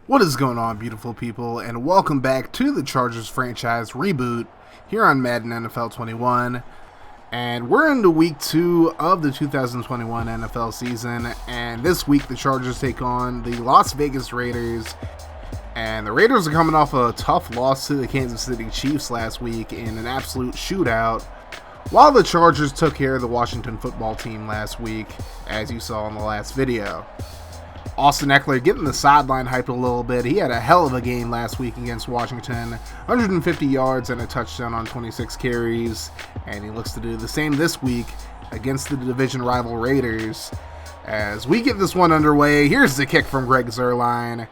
What is going on, beautiful people, and welcome back to the Chargers franchise reboot here on Madden NFL 21. And we're into week 2 of the 2021 NFL season, and this week the Chargers take on the Las Vegas Raiders. And the Raiders are coming off a tough loss to the Kansas City Chiefs last week in an absolute shootout, while the Chargers took care of the Washington football team last week, as you saw in the last video. Austin Eckler getting the sideline hyped a little bit. He had a hell of a game last week against Washington. 150 yards and a touchdown on 26 carries. And he looks to do the same this week against the division rival Raiders. As we get this one underway, here's the kick from Greg Zuerlein.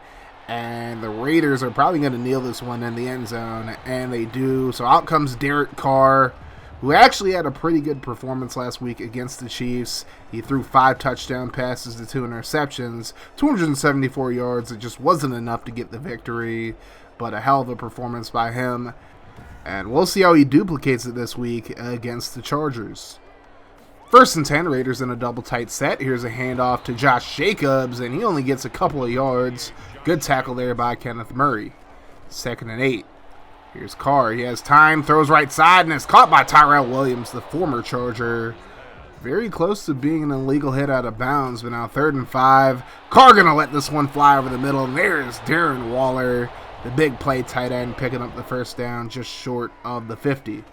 And the Raiders are probably going to nail this one in the end zone. And they do. So out comes Derek Carr, who actually had a pretty good performance last week against the Chiefs. He threw 5 touchdown passes to 2 interceptions, 274 yards. It just wasn't enough to get the victory, but a hell of a performance by him. And we'll see how he duplicates it this week against the Chargers. 1st and 10, Raiders in a double tight set. Here's a handoff to Josh Jacobs, and he only gets a couple of yards. Good tackle there by Kenneth Murray. 2nd and 8. Here's Carr. He has time, throws right side, and is caught by Tyrell Williams, the former Charger. Very close to being an illegal hit out of bounds, but now 3rd and 5. Carr going to let this one fly over the middle, and there's Darren Waller, the big play tight end, picking up the first down just short of the 50.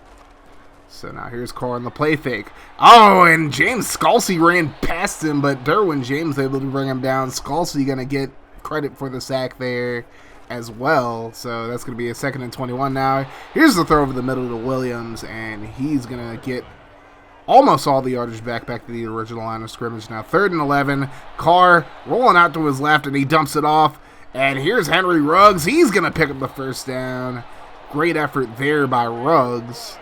So now here's Carr on the play fake. Oh, and James Scalzi ran past him, but Derwin James able to bring him down. Scalzi going to get credit for the sack there as well. So that's going to be a 2nd and 21 now. Here's the throw over the middle to Williams, and he's going to get almost all the yardage back to the original line of scrimmage. Now 3rd and 11. Carr rolling out to his left, and he dumps it off. And here's Henry Ruggs. He's going to pick up the first down. Great effort there by Ruggs.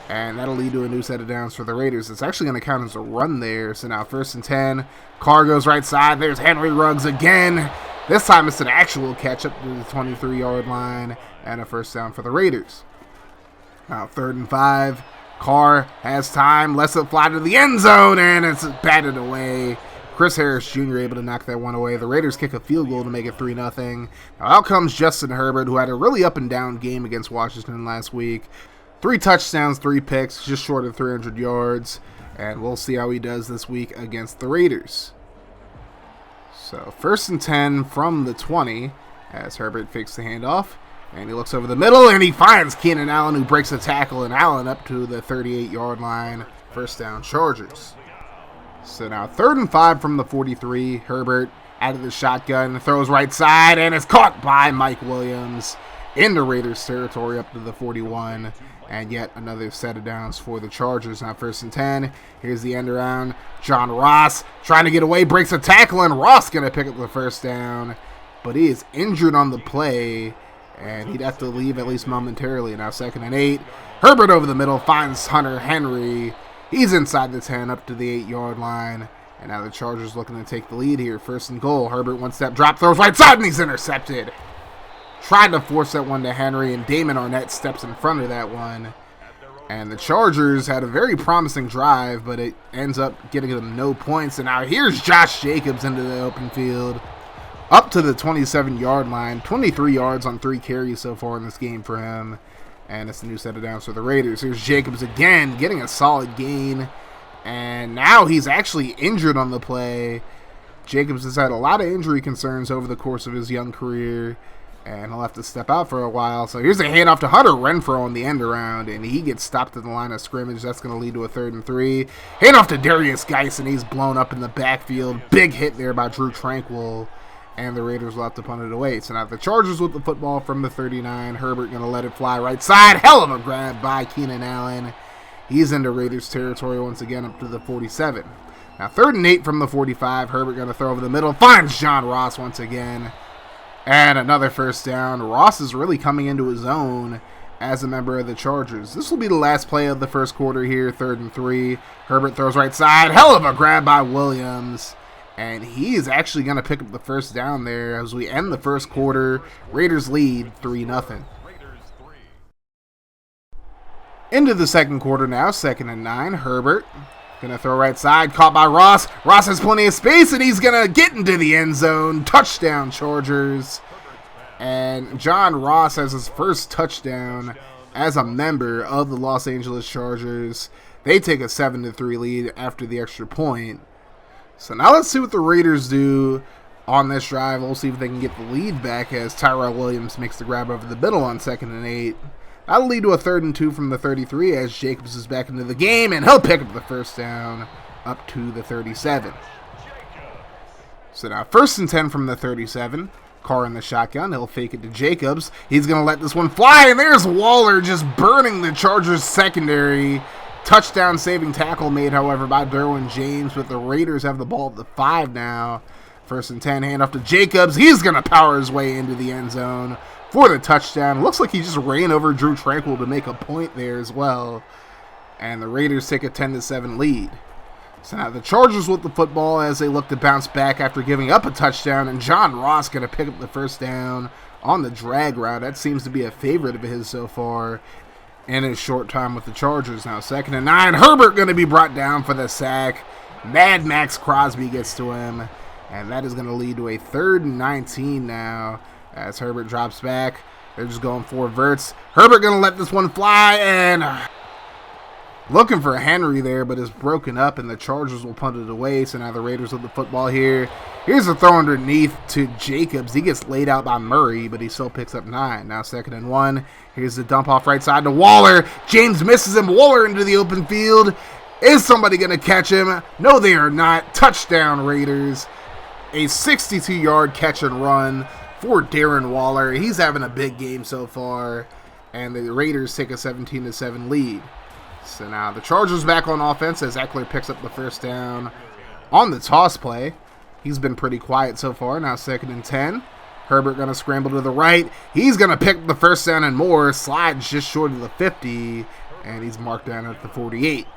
And that'll lead to a new set of downs for the Raiders. It's actually going to count as a run there. So now 1st and 10. Carr goes right side. There's Henry Ruggs again. This time it's an actual catch up to the 23-yard line and a first down for the Raiders. Now 3rd and 5. Carr has time, lets it fly to the end zone, and it's batted away. Chris Harris Jr. able to knock that one away. The Raiders kick a field goal to make it 3-0. Now out comes Justin Herbert, who had a really up-and-down game against Washington last week. 3 touchdowns, 3 picks, just short of 300 yards. And we'll see how he does this week against the Raiders. So 1st and 10 from the 20 as Herbert fakes the handoff. And he looks over the middle, and he finds Keenan Allen, who breaks the tackle, and Allen up to the 38-yard line. First down, Chargers. So now 3rd and 5 from the 43. Herbert out of the shotgun, throws right side, and is caught by Mike Williams into Raiders territory up to the 41. And yet another set of downs for the Chargers. Now 1st and 10. Here's the end around. John Ross trying to get away, breaks a tackle, and Ross going to pick up the first down. But he is injured on the play, and he'd have to leave at least momentarily. Now 2nd and 8. Herbert over the middle finds Hunter Henry. He's inside the 10 up to the 8-yard line. And now the Chargers looking to take the lead here. 1st and goal. Herbert one-step drop, throws right side, and he's intercepted. Tried to force that one to Henry, and Damon Arnett steps in front of that one. And the Chargers had a very promising drive, but it ends up getting them no points. And now here's Josh Jacobs into the open field, up to the 27-yard line. 23 yards on 3 carries so far in this game for him. And it's a new set of downs for the Raiders. Here's Jacobs again, getting a solid gain. And now he's actually injured on the play. Jacobs has had a lot of injury concerns over the course of his young career, and he'll have to step out for a while. So here's a handoff to Hunter Renfrow on the end around, and he gets stopped at the line of scrimmage. That's going to lead to a 3rd and 3. Handoff to Darius Geis, and he's blown up in the backfield. Big hit there by Drew Tranquill, and the Raiders will have to punt it away. So now the Chargers with the football from the 39. Herbert going to let it fly right side. Hell of a grab by Keenan Allen. He's into Raiders territory once again up to the 47. Now 3rd and 8 from the 45. Herbert going to throw over the middle. Finds John Ross once again. And another first down. Ross is really coming into his own as a member of the Chargers. This will be the last play of the first quarter here, 3rd and 3. Herbert throws right side. Hell of a grab by Williams. And he is actually going to pick up the first down there as we end the first quarter. Raiders lead 3-0. Into the second quarter now, 2nd and 9. Herbert going to throw right side, caught by Ross. Ross has plenty of space, and he's going to get into the end zone. Touchdown, Chargers. And John Ross has his first touchdown as a member of the Los Angeles Chargers. They take a 7-3 lead after the extra point. So now let's see what the Raiders do on this drive. We'll see if they can get the lead back as Tyrell Williams makes the grab over the middle on 2nd and 8. That'll lead to a 3rd and 2 from the 33 as Jacobs is back into the game, and he'll pick up the first down up to the 37. So now 1st and 10 from the 37. Carr in the shotgun. He'll fake it to Jacobs. He's going to let this one fly, and there's Waller just burning the Chargers secondary. Touchdown saving tackle made, however, by Derwin James, but the Raiders have the ball at the 5 now. 1st and 10, handoff to Jacobs. He's going to power his way into the end zone for the touchdown. Looks like he just ran over Drew Tranquill to make a point there as well. And the Raiders take a 10-7 lead. So now the Chargers with the football as they look to bounce back after giving up a touchdown, and John Ross going to pick up the first down on the drag route. That seems to be a favorite of his so far in his short time with the Chargers. Now 2nd and 9, Herbert going to be brought down for the sack. Mad Max Crosby gets to him, and that is going to lead to a 3rd and 19 now as Herbert drops back. They're just going 4 verts. Herbert going to let this one fly, and looking for Henry there, but it's broken up, and the Chargers will punt it away. So now the Raiders with the football here. Here's a throw underneath to Jacobs. He gets laid out by Murray, but he still picks up 9. Now 2nd and 1. Here's the dump off right side to Waller. James misses him. Waller into the open field. Is somebody going to catch him? No, they are not. Touchdown, Raiders. A 62-yard catch and run for Darren Waller. He's having a big game so far, and the Raiders take a 17-7 lead. So now the Chargers back on offense as Eckler picks up the first down on the toss play. He's been pretty quiet so far. Now 2nd and 10. Herbert going to scramble to the right. He's going to pick the first down and more. Slides just short of the 50, and he's marked down at the 48.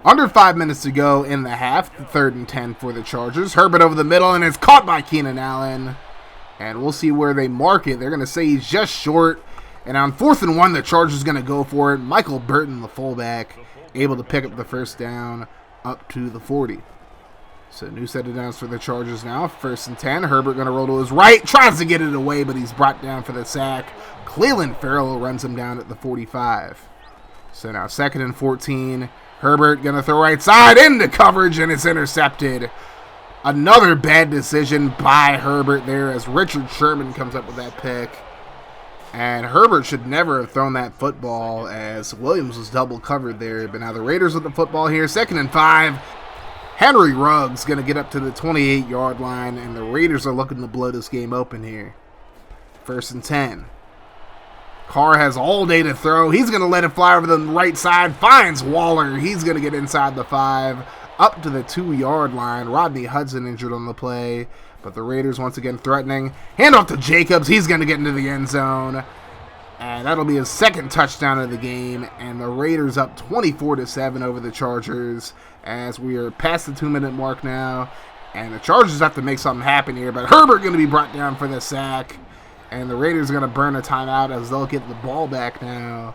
Under 5 minutes to go in the half. 3rd and 10 for the Chargers. Herbert over the middle, and it's caught by Keenan Allen. And we'll see where they mark it. They're going to say he's just short. And on 4th and 1, the Chargers going to go for it. Michael Burton, the fullback, able to pick up the first down up to the 40. So new set of downs for the Chargers now. 1st and 10. Herbert going to roll to his right. Tries to get it away, but he's brought down for the sack. Cleveland Farrell runs him down at the 45. So now 2nd and 14. Herbert going to throw right side into coverage, and it's intercepted. Another bad decision by Herbert there as Richard Sherman comes up with that pick. And Herbert should never have thrown that football as Williams was double covered there. But now the Raiders with the football here. 2nd and 5. Henry Ruggs going to get up to the 28-yard line, and the Raiders are looking to blow this game open here. 1st and 10. Carr has all day to throw. He's going to let it fly over the right side. Finds Waller. He's going to get inside the 5. Up to the 2-yard line. Rodney Hudson injured on the play. But the Raiders once again threatening. Handoff to Jacobs. He's going to get into the end zone. And that'll be his 2nd touchdown of the game. And the Raiders up 24-7 over the Chargers as we are past the 2-minute mark now. And the Chargers have to make something happen here. But Herbert going to be brought down for the sack. And the Raiders are going to burn a timeout as they'll get the ball back now.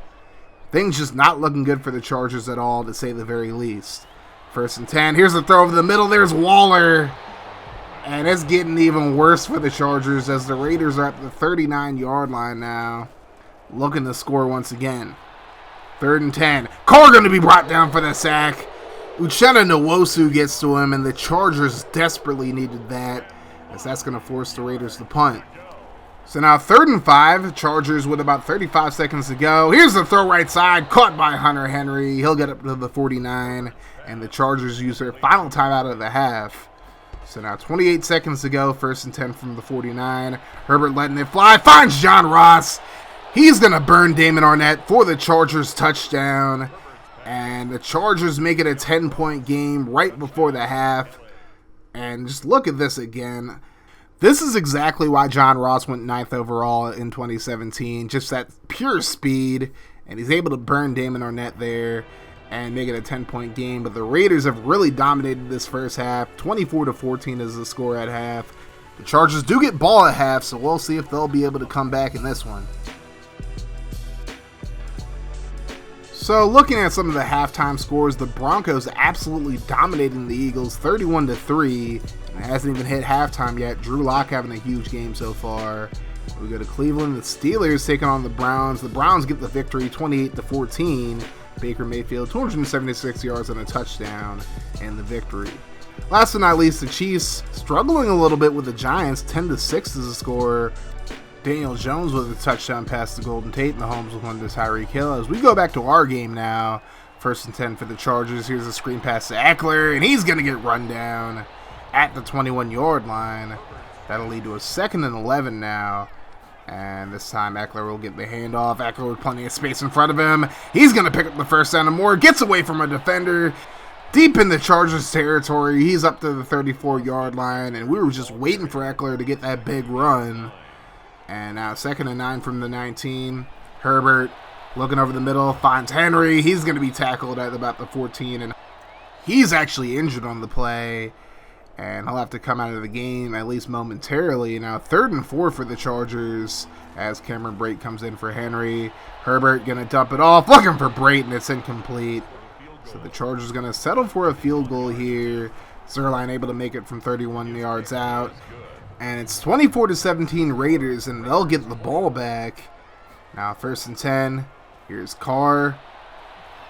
Things just not looking good for the Chargers at all, to say the very least. 1st and 10. Here's the throw over the middle. There's Waller. And it's getting even worse for the Chargers as the Raiders are at the 39-yard line now, looking to score once again. 3rd and 10. Carr going to be brought down for the sack. Uchenna Nwosu gets to him, and the Chargers desperately needed that, as that's going to force the Raiders to punt. So now 3rd and 5. Chargers with about 35 seconds to go. Here's the throw right side, caught by Hunter Henry. He'll get up to the 49, and the Chargers use their final timeout of the half. So now 28 seconds to go, 1st and 10 from the 49. Herbert letting it fly, finds John Ross. He's going to burn Damon Arnett for the Chargers touchdown. And the Chargers make it a 10-point game right before the half. And just look at this again. This is exactly why John Ross went 9th overall in 2017. Just that pure speed. And he's able to burn Damon Arnett there and make it a 10-point game. But the Raiders have really dominated this first half. 24-14 is the score at half. The Chargers do get ball at half, so we'll see if they'll be able to come back in this one. So looking at some of the halftime scores, the Broncos absolutely dominating the Eagles 31-3. And It hasn't even hit halftime yet. Drew Lock having a huge game so far. We go to Cleveland. The Steelers taking on the Browns. The Browns get the victory 28-14. Baker Mayfield, 276 yards and a touchdown, and the victory. Last but not least, the Chiefs struggling a little bit with the Giants. 10-6 is the score. Daniel Jones with a touchdown pass to Golden Tate. Mahomes with one to Tyreek Hill. As we go back to our game now, 1st and 10 for the Chargers. Here's a screen pass to Eckler, and he's going to get run down at the 21-yard line. That'll lead to a 2nd and 11 now. And this time Eckler will get the handoff. Eckler with plenty of space in front of him. He's going to pick up the first down and more. Gets away from a defender. Deep in the Chargers territory. He's up to the 34-yard line. And we were just waiting for Eckler to get that big run. And now 2nd and 9 from the 19. Herbert looking over the middle. Finds Henry. He's going to be tackled at about the 14. And he's actually injured on the play. And he'll have to come out of the game, at least momentarily. Now, 3rd and 4 for the Chargers as Cameron Brate comes in for Henry. Herbert going to dump it off, looking for Brate, and it's incomplete. So the Chargers going to settle for a field goal here. Zerline able to make it from 31 yards out. And it's 24-17 Raiders, and they'll get the ball back. Now, 1st and 10. Here's Carr.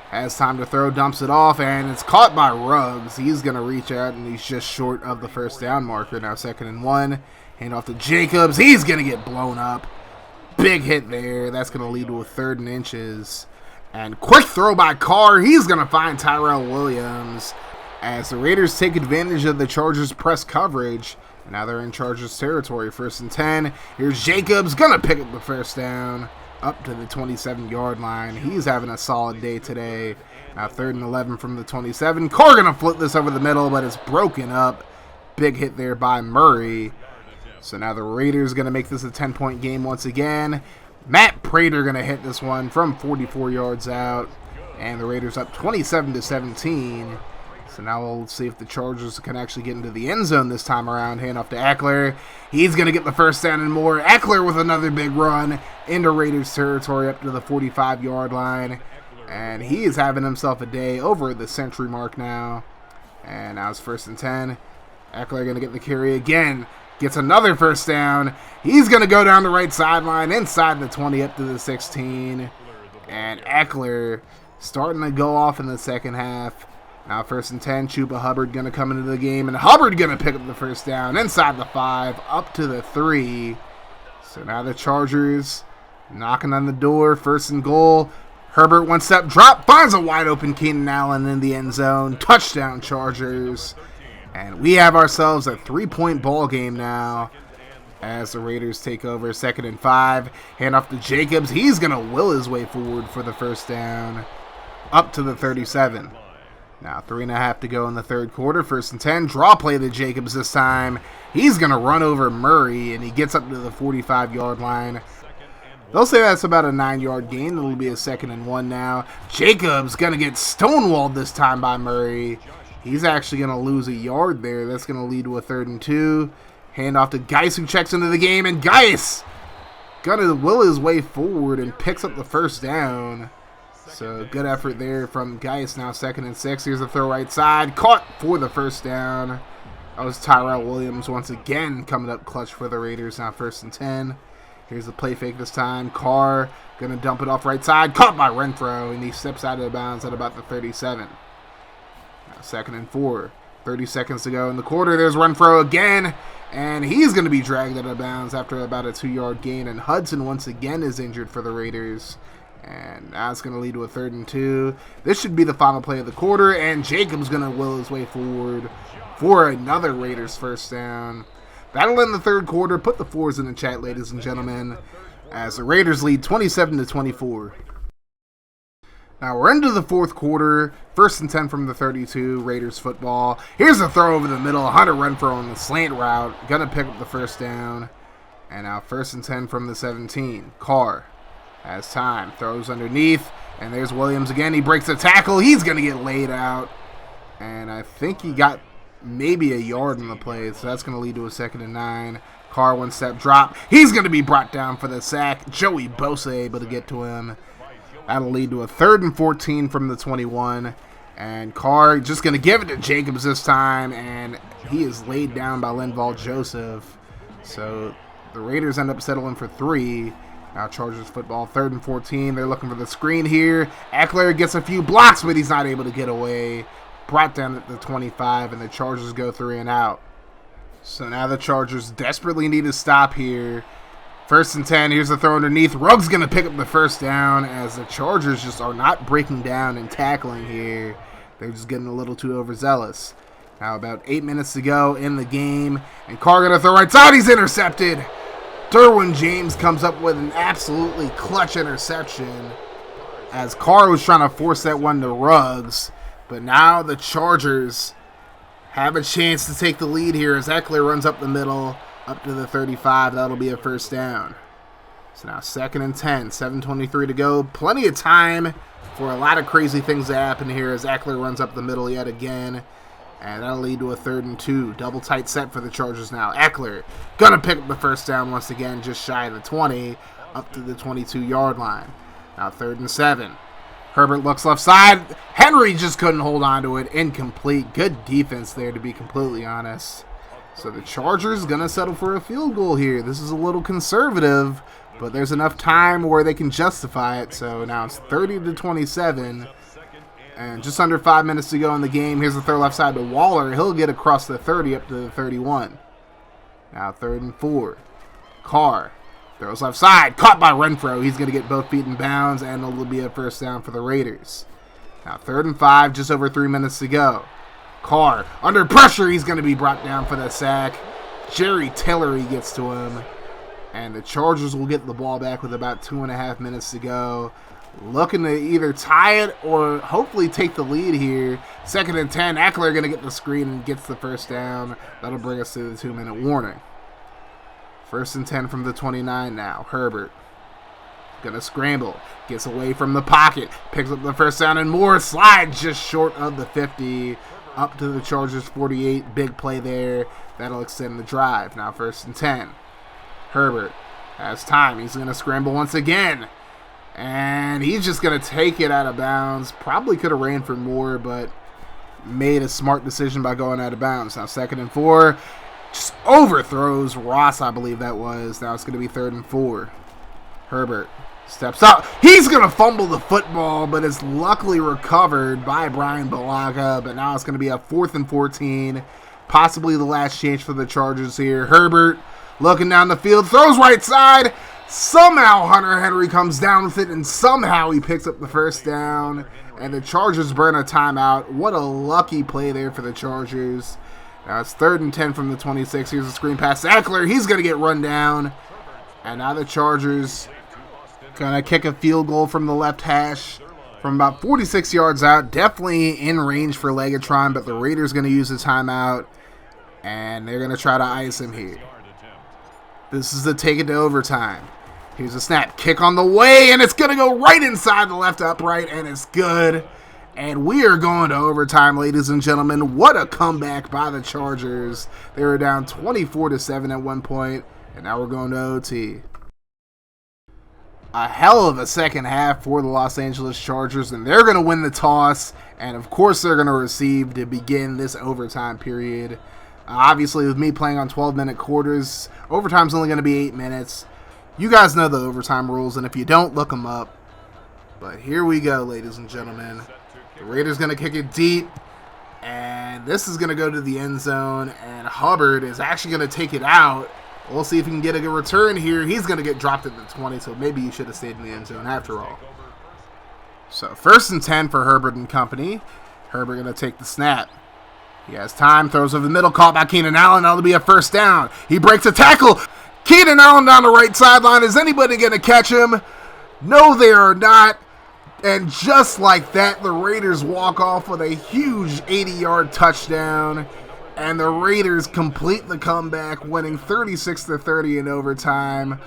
Has time to throw, dumps it off, and it's caught by Ruggs. He's going to reach out, and he's just short of the first down marker. Now 2nd and 1. Hand off to Jacobs. He's going to get blown up. Big hit there. That's going to lead to a 3rd and inches. And quick throw by Carr. He's going to find Tyrell Williams as the Raiders take advantage of the Chargers' press coverage. And now they're in Chargers territory. 1st and 10. Here's Jacobs. Going to pick up the first down. Up to the 27-yard line. He's having a solid day today. Now 3rd and 11 from the 27. Carr going to flip this over the middle, but it's broken up. Big hit there by Murray. So now the Raiders going to make this a 10-point game once again. Matt Prater going to hit this one from 44 yards out. And the Raiders up 27-17. So now we'll see if the Chargers can actually get into the end zone this time around. Hand off to Eckler. He's going to get the first down and more. Eckler with another big run into Raiders territory up to the 45-yard line. And he is having himself a day over the century mark now. And now it's 1st and 10. Eckler going to get the carry again. Gets another first down. He's going to go down the right sideline inside the 20 up to the 16. And Eckler starting to go off in the second half. Now 1st and 10, Chuba Hubbard going to come into the game, and Hubbard going to pick up the first down inside the 5, up to the 3. So now the Chargers knocking on the door, 1st and goal. Herbert one-step drop, finds a wide-open Keenan Allen in the end zone. Touchdown Chargers. And we have ourselves a 3-point ball game now as the Raiders take over. 2nd and 5, hand off to Jacobs. He's going to will his way forward for the first down, up to the 37. Now 3.5 to go in the 3rd quarter. 1st and 10. Draw play to Jacobs this time. He's going to run over Murray, and he gets up to the 45-yard line. They'll say that's about a 9-yard gain. It'll be a 2nd and 1 now. Jacobs going to get stonewalled this time by Murray. He's actually going to lose a yard there. That's going to lead to a 3rd and 2. Hand off to Geis, who checks into the game, and Geis going to will his way forward and picks up the first down. So good effort there from Geis. Now 2nd and 6. Here's a throw right side. Caught for the first down. That was Tyrell Williams once again coming up clutch for the Raiders. Now 1st and 10. Here's the play fake this time. Carr going to dump it off right side. Caught by Renfro, and he steps out of bounds at about the 37. Now 2nd and 4. 30 seconds to go in the quarter. There's Renfro again, and he's going to be dragged out of bounds after about a 2-yard gain. And Hudson once again is injured for the Raiders. And that's going to lead to a 3rd and 2. This should be the final play of the quarter, and Jacobs going to will his way forward for another Raiders first down. That'll end the 3rd quarter. Put the 4s in the chat, ladies and gentlemen, as the Raiders lead 27-24. Now we're into the 4th quarter. 1st and 10 from the 32, Raiders football. Here's a throw over the middle. Hunter Renfro on the slant route. Going to pick up the first down. And now 1st and 10 from the 17. Carr has time, throws underneath, and there's Williams again. He breaks the tackle. He's going to get laid out, and I think he got maybe a yard in the play, so that's going to lead to a 2nd and 9. Carr one-step drop. He's going to be brought down for the sack. Joey Bosa able to get to him. That'll lead to a 3rd and 14 from the 21, And Carr just going to give it to Jacobs this time, and he is laid down by Linval Joseph. So the Raiders end up settling for 3. Now Chargers football, 3rd and 14. They're looking for the screen here. Eckler gets a few blocks, but he's not able to get away. Brought down at the 25, and the Chargers go 3 and out. So now the Chargers desperately need a stop here. 1st and 10, here's the throw underneath. Ruggs going to pick up the first down as the Chargers just are not breaking down and tackling here. They're just getting a little too overzealous. Now about 8 minutes to go in the game, and Carr going to throw right side. He's intercepted. Derwin James comes up with an absolutely clutch interception as Carr was trying to force that one to Ruggs. But now the Chargers have a chance to take the lead here as Eckler runs up the middle, up to the 35. That'll be a first down. So now 2nd and 10, 7:23 to go. Plenty of time for a lot of crazy things to happen here as Eckler runs up the middle yet again. And that'll lead to a 3rd and 2. Double tight set for the Chargers now. Eckler going to pick up the first down once again, just shy of the 20, up to the 22-yard line. Now 3rd and 7. Herbert looks left side. Henry just couldn't hold on to it. Incomplete. Good defense there, to be completely honest. So the Chargers going to settle for a field goal here. This is a little conservative, but there's enough time where they can justify it. So now it's 30-27. And just under 5 minutes to go in the game. Here's the throw left side to Waller. He'll get across the 30 up to the 31. Now 3rd and 4. Carr throws left side. Caught by Renfro. He's going to get both feet in bounds, and it'll be a first down for the Raiders. Now 3rd and 5. Just over 3 minutes to go. Carr under pressure. He's going to be brought down for the sack. Jerry Tillery gets to him. And the Chargers will get the ball back with about 2.5 minutes to go. Looking to either tie it or hopefully take the lead here. 2nd and 10. Eckler going to get the screen and gets the first down. That'll bring us to the 2-minute warning. 1st and 10 from the 29 now. Herbert going to scramble. Gets away from the pocket. Picks up the first down and more. Slides just short of the 50. Up to the Chargers 48. Big play there. That'll extend the drive. Now 1st and 10. Herbert has time. He's going to scramble once again. And he's just going to take it out of bounds. Probably could have ran for more, but made a smart decision by going out of bounds. Now 2nd and 4. Just overthrows Ross, I believe that was. Now it's going to be 3rd and 4. Herbert steps up. He's going to fumble the football, but it's luckily recovered by Brian Bulaga. But now it's going to be a 4th and 14. Possibly the last chance for the Chargers here. Herbert looking down the field. Throws right side. Somehow Hunter Henry comes down with it, and somehow he picks up the first down, and the Chargers burn a timeout. What a lucky play there for the Chargers. Now it's 3rd and 10 from the 26. Here's a screen pass to Eckler. He's going to get run down. And now the Chargers going to kick a field goal from the left hash from about 46 yards out. Definitely in range for Legatron, but the Raiders going to use the timeout, and they're going to try to ice him here. This is the take it to overtime. Here's a snap. Kick on the way, and it's going to go right inside the left upright, and it's good. And we are going to overtime, ladies and gentlemen. What a comeback by the Chargers. They were down 24-7 at one point, and now we're going to OT. A hell of a second half for the Los Angeles Chargers, and they're going to win the toss, and of course they're going to receive to begin this overtime period. Obviously, with me playing on 12-minute quarters, overtime's only going to be 8 minutes. You guys know the overtime rules, and if you don't, look them up. But here we go, ladies and gentlemen. The Raiders going to kick it deep, and this is going to go to the end zone, and Hubbard is actually going to take it out. We'll see if he can get a good return here. He's going to get dropped at the 20, so maybe you should have stayed in the end zone after all. So 1st and 10 for Herbert and company. Herbert going to take the snap. He has time, throws over the middle, caught by Keenan Allen. That'll be a first down. He breaks a tackle. Keenan Allen down the right sideline. Is anybody going to catch him? No, they are not. And just like that, the Raiders walk off with a huge 80-yard touchdown. And the Raiders complete the comeback, winning 36-30 in overtime.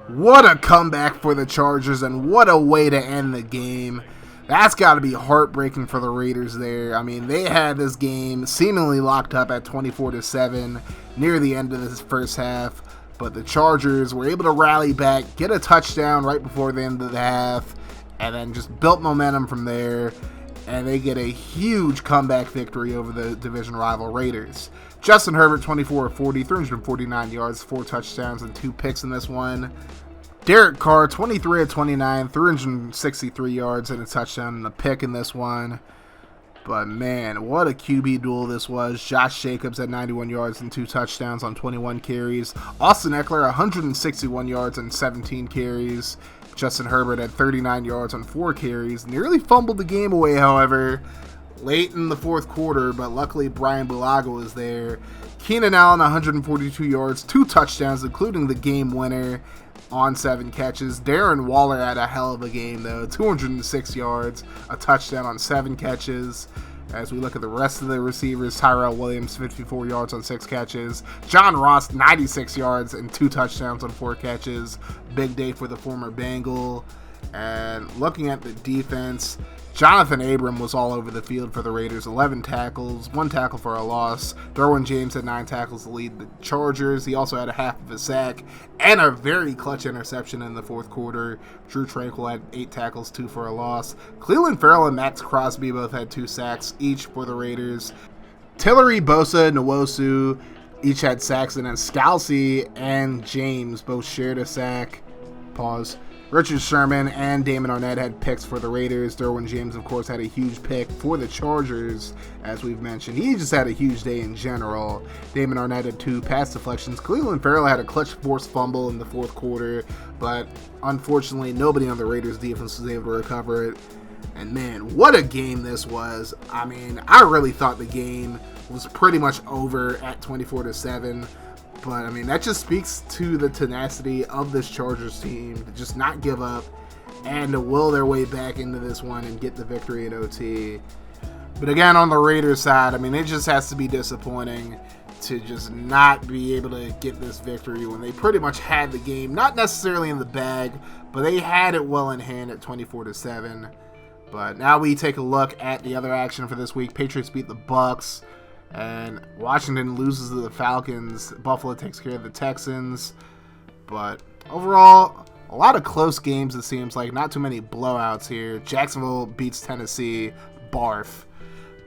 What a comeback for the Chargers, and what a way to end the game. That's got to be heartbreaking for the Raiders there. I mean, they had this game seemingly locked up at 24-7 near the end of this first half. But the Chargers were able to rally back, get a touchdown right before the end of the half, and then just built momentum from there. and they get a huge comeback victory over the division rival Raiders. Justin Herbert, 24 of 40, 349 yards, 4 touchdowns, and 2 picks in this one. Derek Carr, 23 of 29, 363 yards, and a touchdown and a pick in this one. But man, what a QB duel this was. Josh Jacobs had 91 yards and 2 touchdowns on 21 carries. Austin Eckler, 161 yards and 17 carries. Justin Herbert had 39 yards on 4 carries. Nearly fumbled the game away, however, late in the fourth quarter, but luckily Brian Bulaga was there. Keenan Allen, 142 yards, 2 touchdowns, including the game winner on 7 catches. Darren Waller had a hell of a game, though. 206 yards, a touchdown on 7 catches. As we look at the rest of the receivers, Tyrell Williams, 54 yards on 6 catches. John Ross, 96 yards and 2 touchdowns on 4 catches. Big day for the former Bengal. And looking at the defense, Jonathan Abram was all over the field for the Raiders. 11 tackles, 1 tackle for a loss. Derwin James had 9 tackles to lead the Chargers. He also had a half of a sack and a very clutch interception in the fourth quarter. Drew Tranquil had 8 tackles, 2 for a loss. Cleveland Farrell and Max Crosby both had 2 sacks each for the Raiders. Tillery, Bosa, Nwosu each had sacks, and then Scalzi and James both shared a sack. Richard Sherman and Damon Arnett had picks for the Raiders. Derwin James, of course, had a huge pick for the Chargers, as we've mentioned. He just had a huge day in general. Damon Arnett had 2 pass deflections. Cleveland Farrell had a clutch forced fumble in the fourth quarter, but unfortunately, nobody on the Raiders' defense was able to recover it. And man, what a game this was. I mean, I really thought the game was pretty much over at 24-7. But, I mean, that just speaks to the tenacity of this Chargers team to just not give up and to will their way back into this one and get the victory in OT. But again, on the Raiders side, I mean, it just has to be disappointing to just not be able to get this victory when they pretty much had the game, not necessarily in the bag, but they had it well in hand at 24-7. But now we take a look at the other action for this week. Patriots beat the Bucks. And Washington loses to the Falcons. Buffalo takes care of the Texans. But overall, a lot of close games, it seems like. Not too many blowouts here. Jacksonville beats Tennessee. Barf.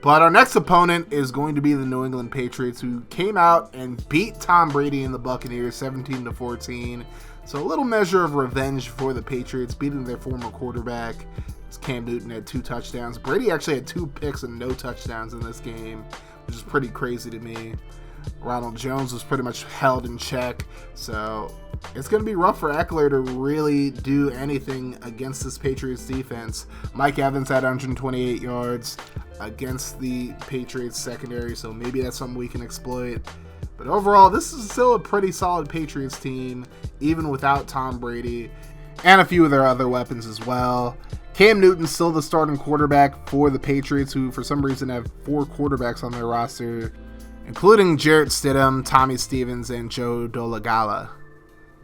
But our next opponent is going to be the New England Patriots, who came out and beat Tom Brady and the Buccaneers 17-14. So a little measure of revenge for the Patriots, beating their former quarterback. Cam Newton had 2 touchdowns. Brady actually had 2 picks and no touchdowns in this game, which is pretty crazy to me. Ronald Jones was pretty much held in check, so it's going to be rough for Eckler to really do anything against this Patriots defense. Mike Evans had 128 yards against the Patriots secondary, so maybe that's something we can exploit. But overall, this is still a pretty solid Patriots team, even without Tom Brady, and a few of their other weapons as well. Cam Newton's still the starting quarterback for the Patriots, who for some reason have 4 quarterbacks on their roster, including Jarrett Stidham, Tommy Stevens, and Joe Dolegala.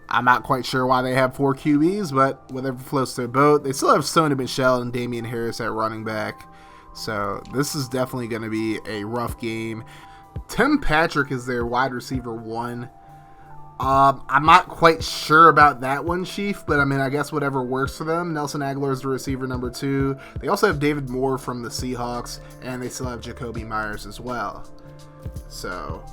I'm not quite sure why they have 4 QBs, but whatever floats their boat. They still have Sony Michel and Damian Harris at running back, so this is definitely going to be a rough game. Tim Patrick is their wide receiver 1. I'm not quite sure about that one, Chief, but I mean, I guess whatever works for them. Nelson Aguilar is the receiver number 2. They also have David Moore from the Seahawks, and they still have Jacoby Myers as well. So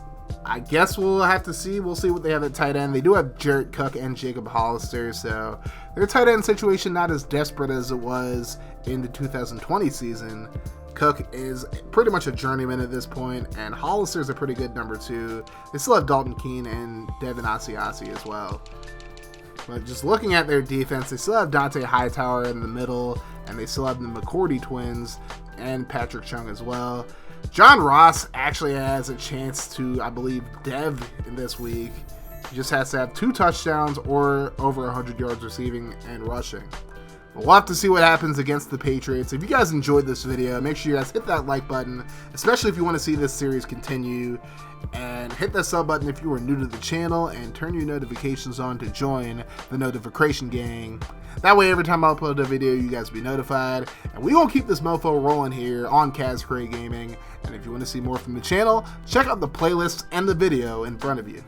I guess we'll have to see. We'll see what they have at tight end. They do have Jarrett Cook and Jacob Hollister, so their tight end situation not as desperate as it was in the 2020 season. Cook is pretty much a journeyman at this point, and Hollister's a pretty good number 2. They still have Dalton Keene and Devin Asiasi as well. But just looking at their defense, they still have Dante Hightower in the middle, and they still have the McCourty twins and Patrick Chung as well. John Ross actually has a chance to, I believe, dev in this week. He just has to have 2 touchdowns or over 100 yards receiving and rushing. We'll have to see what happens against the Patriots. If you guys enjoyed this video, make sure you guys hit that like button, especially if you want to see this series continue, and hit that sub button if you are new to the channel, and turn your notifications on to join the notification gang. That way, every time I upload a video, you guys will be notified, and we will keep this mofo rolling here on Kaz Cray Gaming. And if you want to see more from the channel, check out the playlist and the video in front of you.